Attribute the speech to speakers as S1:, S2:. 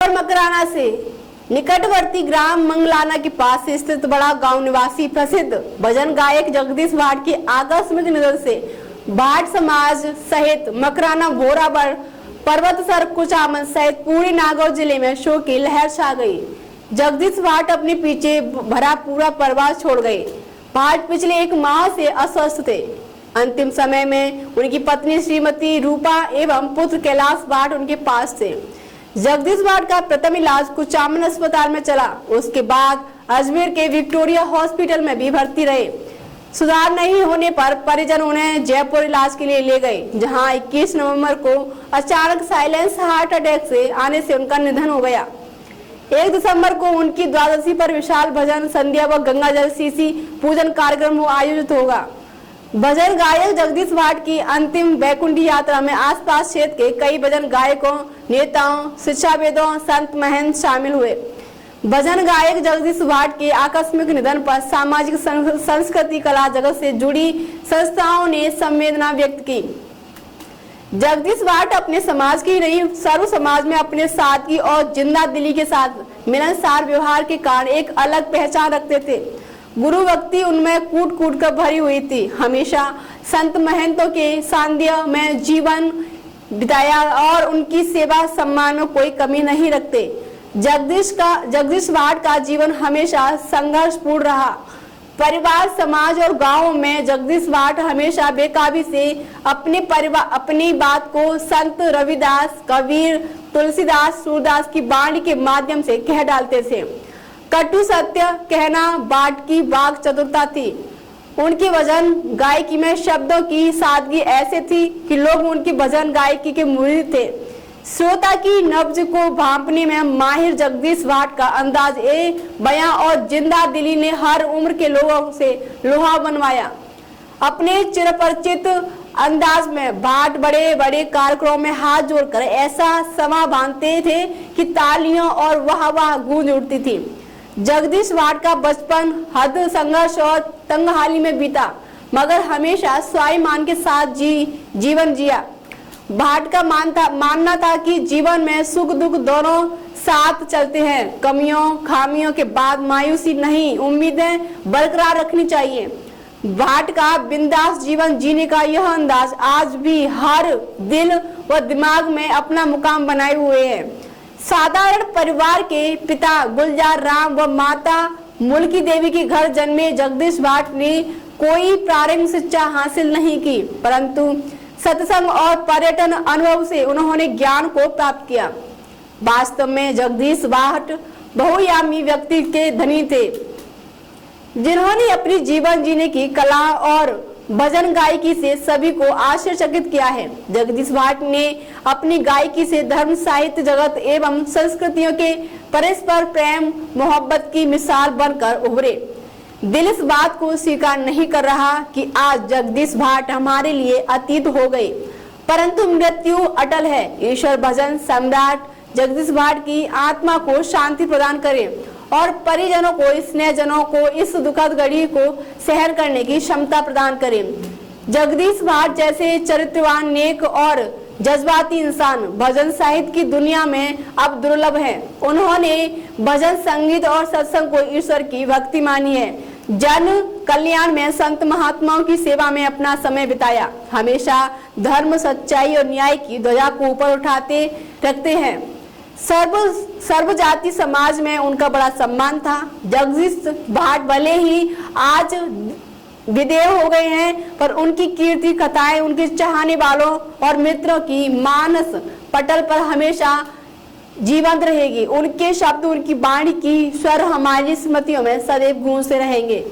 S1: इंदौर मकराना से निकटवर्ती ग्राम मंगलाना के पास स्थित बड़ा गांव निवासी प्रसिद्ध भजन गायक जगदीश भाट की आकस्मिक निधन से भाट समाज सहित मकराना बोराबर पर्वतसर कुचामन सहित पूरे नागौर जिले में शोक की लहर छा गई। जगदीश भाट अपने पीछे भरा पूरा परिवार छोड़ गए। भाट पिछले 1 माह से अस्वस्थ थे। अंतिम समय में उनकी पत्नी श्रीमती रूपा एवं पुत्र कैलाश भाट उनके पास थे। जगदीश भाट का प्रथम इलाज कुचामन अस्पताल में चला। उसके बाद अजमेर के विक्टोरिया हॉस्पिटल में भी भर्ती रहे। सुधार नहीं होने पर परिजन उन्हें जयपुर इलाज के लिए ले गए, जहां 21 नवंबर को अचानक साइलेंस हार्ट अटैक से आने से उनका निधन हो गया। 1 दिसंबर को उनकी द्वादशी पर विशाल भजन संध्या व गंगा जल सीसी पूजन कार्यक्रम आयोजित होगा। भजन गायक जगदीश भाट की अंतिम वैकुंठी यात्रा में आसपास क्षेत्र के कई भजन गायकों, नेताओं, शिक्षाविदों, संत महंत शामिल हुए। भजन गायक जगदीश भाट के आकस्मिक निधन पर सामाजिक संस्कृति कला जगत से जुड़ी संस्थाओं ने संवेदना व्यक्त की। जगदीश भाट अपने समाज की नहीं सर्व समाज में अपने सादगी और जिंदा दिली के साथ मिलनसार व्यवहार के कारण एक अलग पहचान रखते थे। गुरु भक्ति उनमें कूट कूट कर भरी हुई थी। हमेशा संत महंतों के सानिध्य में जीवन बिताया और उनकी सेवा सम्मान में कोई कमी नहीं रखते। जगदीश भाट का जीवन हमेशा संघर्षपूर्ण रहा। परिवार, समाज और गांव में जगदीश भाट हमेशा बेकाबी से अपनी बात को संत रविदास, कबीर, तुलसीदास, सूरदास की वाणी के माध्यम से कह डालते थे। कटु सत्य कहना भाट की वाक चतुरता थी। उनकी भजन गायकी में शब्दों की सादगी ऐसे थी कि लोग उनकी भजन गायकी के मुरीद थे। श्रोता की नब्ज को भांपने में माहिर जगदीश भाट का अंदाज बयां और जिंदा दिली ने हर उम्र के लोगों से लोहा बनवाया। अपने चिरपरिचित अंदाज में भाट बड़े बड़े कार्यक्रमों में हाथ जोड़कर ऐसा समा बांधते थे कि तालियों और वाह वाह गूंज उठती थी। जगदीश भाट का बचपन हद संघर्ष और तंगहाली में बीता, मगर हमेशा स्वाभिमान के साथ जीवन जिया। भाट का मानना था कि जीवन में सुख दुख दोनों साथ चलते हैं। कमियों खामियों के बाद मायूसी नहीं, उम्मीदें बरकरार रखनी चाहिए। भाट का बिंदास जीवन जीने का यह अंदाज आज भी हर दिल व दिमाग में अपना मुकाम बनाए हुए है। साधारण परिवार के पिता गुलजार राम व माता मुल्की देवी के घर जन्मे जगदीश भाट ने कोई प्रारंभिक शिक्षा हासिल नहीं की, परंतु सत्संग और पर्यटन अनुभव से उन्होंने ज्ञान को प्राप्त किया। वास्तव में जगदीश भाट बहुआयामी व्यक्ति के धनी थे, जिन्होंने अपनी जीवन जीने की कला और भजन गायकी से सभी को आश्चर्यचकित किया है। जगदीश भाट ने अपनी गायकी से धर्म, साहित्य जगत एवं संस्कृतियों के परस्पर प्रेम मोहब्बत की मिसाल बनकर उभरे। दिल इस बात को स्वीकार नहीं कर रहा कि आज जगदीश भाट हमारे लिए अतीत हो गए, परंतु मृत्यु अटल है। ईश्वर भजन सम्राट जगदीश भाट की आत्मा को शांति प्रदान करे और परिजनों को, स्नेहजनों को इस दुखद घड़ी को सहन करने की क्षमता प्रदान करे। जगदीश भाट जैसे चरित्रवान, नेक और जज्बाती इंसान भजन साहित्य की दुनिया में अब दुर्लभ है। उन्होंने भजन, संगीत और सत्संग को ईश्वर की भक्ति मानी है। जन कल्याण में संत महात्माओं की सेवा में अपना समय बिताया। हमेशा धर्म, सच्चाई और न्याय की ध्वजा को ऊपर उठाते रखते हैं। सर्व जाति समाज में उनका बड़ा सम्मान था। जगदीश भाट भले ही आज विदेह हो गए हैं, पर उनकी कीर्ति कथाएं उनके चाहने वालों और मित्रों की मानस पटल पर हमेशा जीवंत रहेगी। उनके शब्द, उनकी वाणी की स्वर हमारी स्मृतियों में सदैव गूंजते रहेंगे।